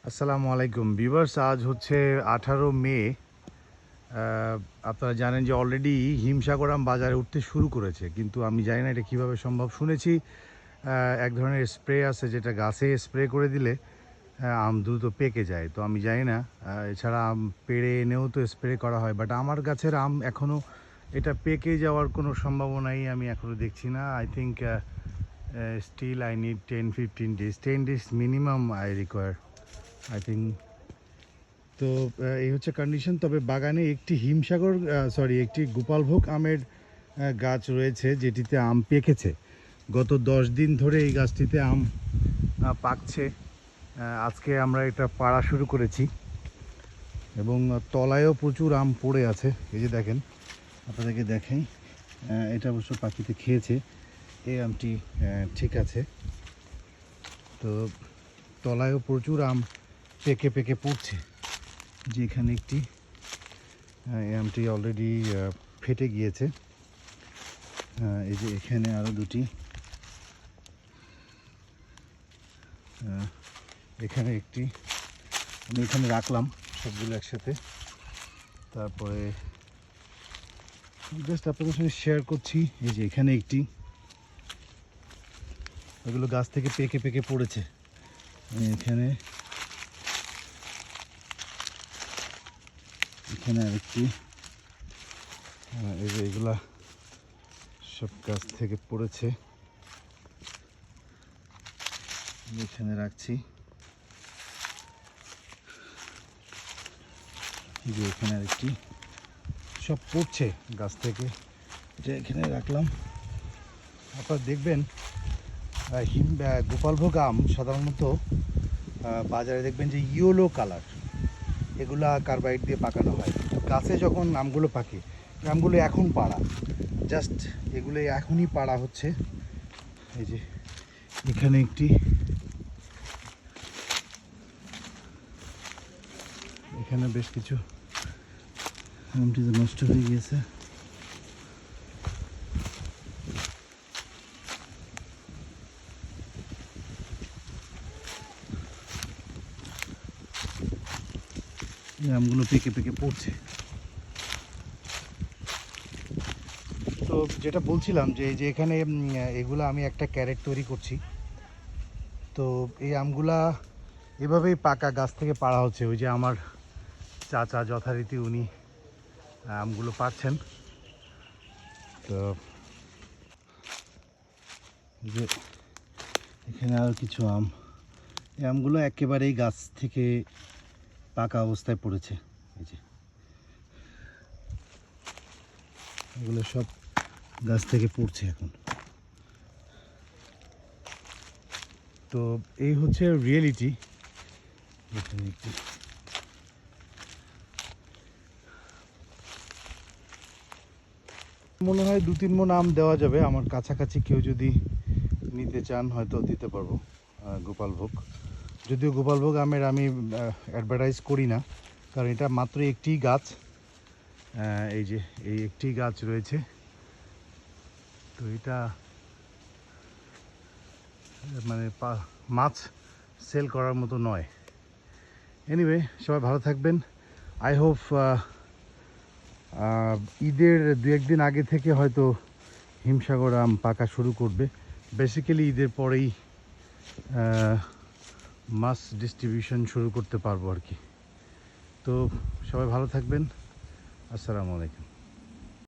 আসসালামু আলাইকুম ভিউয়ার্স, আজ হচ্ছে 18 মে। আপনারা জানেন যে অলরেডি হিমসাগর আম বাজারে উঠতে শুরু করেছে, কিন্তু আমি জানি না এটা কীভাবে সম্ভব। শুনেছি এক ধরনের স্প্রে আছে যেটা গাছে স্প্রে করে দিলে আম দ্রুত পেকে যায়। তো আমি জানি না, এছাড়া আম পেড়ে এনেও তো স্প্রে করা হয়, বাট আমার গাছের আম এখনও এটা পেকে যাওয়ার কোনো সম্ভাবনাই আমি এখনও দেখছি না। I think still I need 10-15 days, 10 days minimum I require, I think. তো এই হচ্ছে কন্ডিশন। তবে বাগানে একটি হিমসাগর একটি গোপালভোগ আমের গাছ রয়েছে যেটিতে আম পেকেছে। গত 10 দিন ধরে এই গাছটিতে আম পাকছে। আজকে আমরা এটা পাড়া শুরু করেছি এবং তলায়ও প্রচুর আম পড়ে আছে। এই যে দেখেন, আপনাদেরকে দেখাই, এটা অবশ্য পাখিতে খেয়েছে। এই আমটি ঠিক আছে। তো তলায়ও প্রচুর আম পেকে পেকে পড়ছে। যে এখানে একটি আমটি অলরেডি ফেটে গিয়েছে। এই যে এখানে আরও দুটি, এখানে একটি, আমি এখানে রাখলাম সবগুলো একসাথে। তারপরে জাস্ট আপনাদের সঙ্গে শেয়ার করছি। এই যে এখানে একটি, এগুলো গাছ থেকে পেকে পেকে পড়েছে। এখানে এখানে আরেকটি, এই যে এগুলা সব গাছ থেকে পড়েছে, এখানে রাখছি। এই যে এখানে আরেকটি, সব পড়ছে গাছ থেকে, এটা এখানে রাখলাম। আপনারা দেখবেন গোপালভোগ আম সাধারণত বাজারে দেখবেন যে ইয়েলো কালার, এগুলা কার্বাইড দিয়ে পাকানো হয়। গাছে যখন আমগুলো পাকে, আমগুলো এখন পাড়া, জাস্ট এগুলো এখনই পাড়া হচ্ছে। এই যে এখানে একটি, এখানে বেশ কিছু আমটি তো নষ্ট হয়ে গিয়েছে। আমগুলো পেকে পেকে পড়ছে। তো যেটা বলছিলাম যে এই যে এখানে এগুলো আমি একটা ক্যারেট তৈরি করছি। তো এই আমগুলা এভাবেই পাকা গাছ থেকে পাড়া হচ্ছে। ওই যে আমার চাচা যথারীতি উনি আমগুলো পাচ্ছেন। তো যে এখানে আরও কিছু আম, এই আমগুলো একেবারেই গাছ থেকে পাকা অবস্থায় পড়েছে। এই যে এগুলো সব গাছ থেকে পড়ছে এখন। তো এই হচ্ছে রিয়েলিটি। এখানে একটি, মনে হয় 2-3 মণ আম দেওয়া যাবে। আমার কাছাকাছি কেউ যদি নিতে চান হয়তো দিতে পারবো গোপালভোগ। যদিও গোপালভোগ আমের আমি অ্যাডভার্টাইজ করি না, কারণ এটা মাত্র একটি গাছ। এই যে এই একটি গাছ রয়েছে, তো এটা মানে মাছ সেল করার মতো নয়। এনিওয়ে, সবাই ভালো থাকবেন। আই হোপ ঈদের 2-1 দিন আগে থেকে হয়তো হিমসাগর আম পাকা শুরু করবে। বেসিক্যালি ঈদের পরেই মাস ডিস্ট্রিবিউশন শুরু করতে পারবো আর কি। তো সবাই ভালো থাকবেন। আসসালামু আলাইকুম।